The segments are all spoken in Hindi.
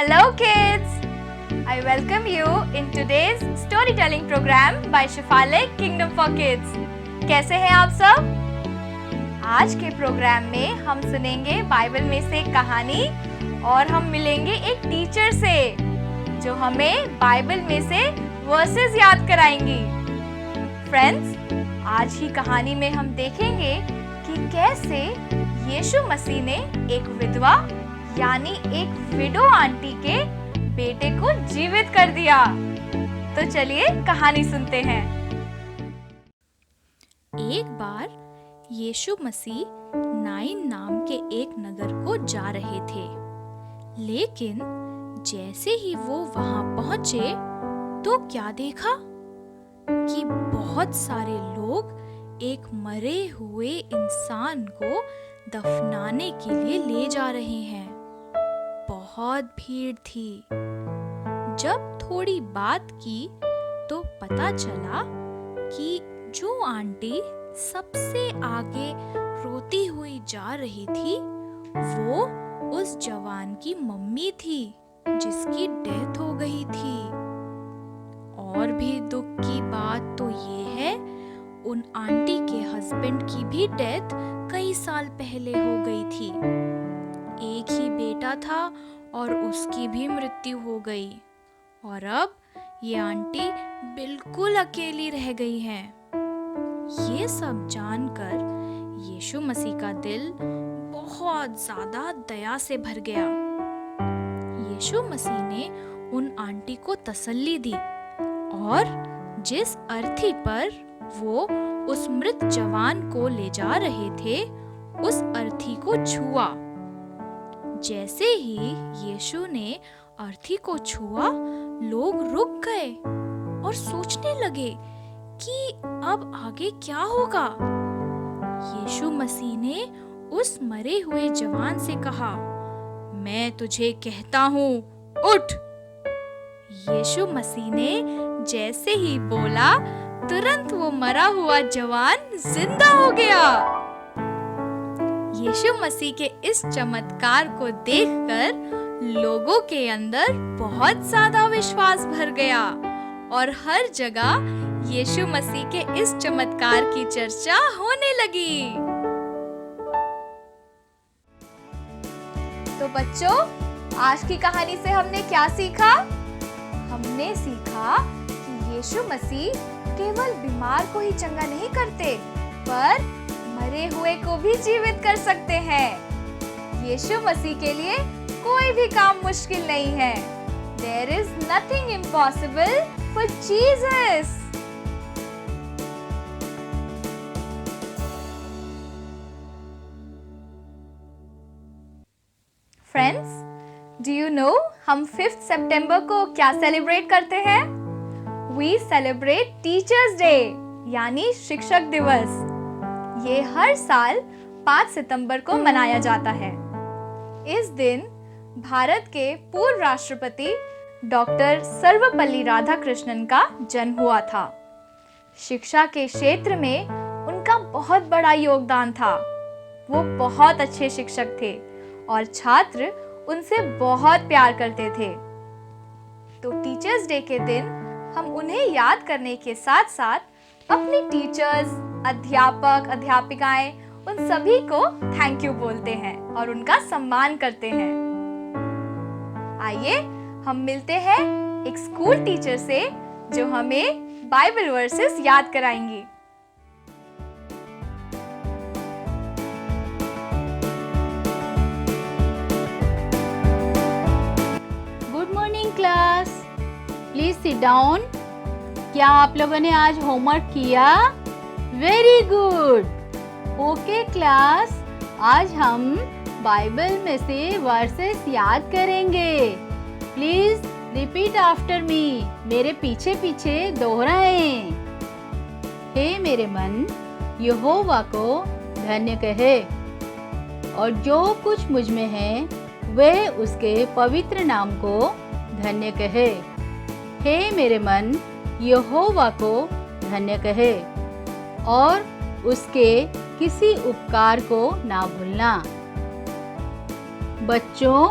Hello kids! I welcome you in today's storytelling program by Shefalic Kingdom for Kids. कैसे हैं आप सब? आज के प्रोग्राम में हम सुनेंगे बाइबल में से एक कहानी और हम मिलेंगे एक टीचर से जो हमें बाइबल में से वर्सेस याद कराएंगी। फ्रेंड्स, आज की कहानी में हम देखेंगे कि कैसे यीशु मसीह ने एक विधवा यानी एक विडो आंटी के बेटे को जीवित कर दिया। तो चलिए कहानी सुनते हैं। एक बार यीशु मसीह नाइन नाम के एक नगर को जा रहे थे, लेकिन जैसे ही वो वहां पहुंचे तो क्या देखा कि बहुत सारे लोग एक मरे हुए इंसान को दफनाने के लिए ले जा रहे हैं। बहुत भीड़ थी। जब थोड़ी बात की तो पता चला कि जो आंटी सबसे आगे रोती हुई जा रही थी वो उस जवान की मम्मी थी जिसकी डेथ हो गई थी। और भी दुख की बात तो ये है, उन आंटी के हस्बैंड की भी डेथ कई साल पहले हो गई थी। एक ही बेटा था और उसकी भी मृत्यु हो गई और अब ये आंटी बिल्कुल अकेली रह गई है। ये सब जानकर यीशु मसीह का दिल बहुत ज्यादा दया से भर गया। यीशु मसीह ने उन आंटी को तसल्ली दी और जिस अर्थी पर वो उस मृत जवान को ले जा रहे थे उस अर्थी को छुआ। जैसे ही यीशु ने अर्थी को छुआ, लोग रुक गए और सोचने लगे कि अब आगे क्या होगा। यीशु मसीह ने उस मरे हुए जवान से कहा, मैं तुझे कहता हूँ, उठ। यीशु मसीह ने जैसे ही बोला, तुरंत वो मरा हुआ जवान जिंदा हो गया। यीशु मसीह के इस चमत्कार को देखकर लोगों के अंदर बहुत ज्यादा विश्वास भर गया और हर जगह यीशु मसीह के इस चमत्कार की चर्चा होने लगी। तो बच्चों, आज की कहानी से हमने क्या सीखा? हमने सीखा कि यीशु मसीह केवल बीमार को ही चंगा नहीं करते, पर मरे हुए को भी जीवित कर सकते हैं। यीशु मसीह के लिए कोई भी काम मुश्किल नहीं है। There is nothing impossible for Jesus. Friends, do you know हम 5th सितंबर को क्या सेलिब्रेट करते हैं? We celebrate Teachers Day यानी शिक्षक दिवस। ये हर साल 5 सितंबर को मनाया जाता है। इस दिन भारत के पूर्व राष्ट्रपति डॉक्टर सर्वपल्ली राधाकृष्णन का जन्म हुआ था। शिक्षा के क्षेत्र में उनका बहुत बड़ा योगदान था। वो बहुत अच्छे शिक्षक थे और छात्र उनसे बहुत प्यार करते थे। तो टीचर्स डे के दिन हम उन्हें याद करने के साथ साथ अपनी टीचर्स, अध्यापक, अध्यापिकाएं, उन सभी को थैंक यू बोलते हैं और उनका सम्मान करते हैं। आइए हम मिलते हैं एक स्कूल टीचर से जो हमें बाइबल वर्सेस याद कराएंगी। Good morning class, please sit down. क्या आप लोगों ने आज होमवर्क किया? Very good. ओके क्लास, आज हम बाइबल में से वर्सेस याद करेंगे। प्लीज रिपीट आफ्टर मी, मेरे पीछे पीछे दोहराएं। हे मेरे मन, यहोवा को धन्य कहे और जो कुछ मुझ में है वह उसके पवित्र नाम को धन्य कहे। हे मेरे मन, यहोवा को धन्य कहे और उसके किसी उपकार को ना भूलना। बच्चों,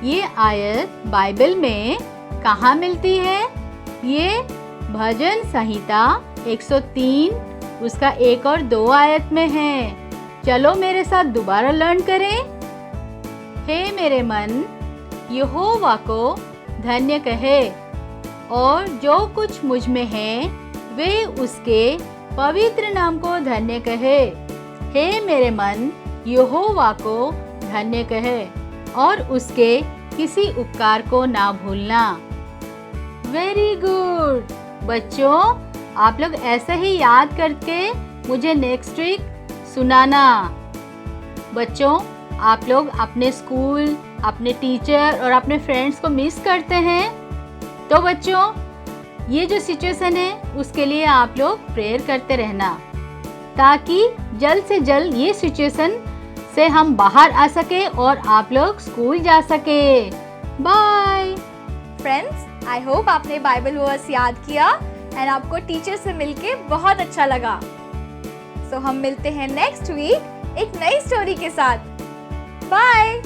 ये आयत बाइबल में कहाँ मिलती है? ये भजन संहिता 103 उसका 1 और 2 आयत में है। चलो मेरे साथ दोबारा लर्न करें। हे मेरे मन, यहोवा को धन्य कहे, और जो कुछ मुझ में है वे उसके पवित्र नाम को धन्य कहे। हे मेरे मन, यहोवा को धन्य कहे और उसके किसी उपकार को ना भूलना। वेरी गुड बच्चों, आप लोग ऐसे ही याद करके मुझे नेक्स्ट वीक सुनाना। बच्चों, आप लोग अपने स्कूल, अपने टीचर और अपने फ्रेंड्स को मिस करते हैं, तो बच्चों ये जो सिचुएशन है उसके लिए आप लोग प्रेयर करते रहना, ताकि जल्द से जल्द ये सिचुएशन से हम बाहर आ सके और आप लोग स्कूल जा सके। बाय फ्रेंड्स, आई होप आपने बाइबल वर्स याद किया एंड आपको टीचर से मिलके बहुत अच्छा लगा। सो हम मिलते हैं नेक्स्ट वीक एक नई स्टोरी के साथ। बाय।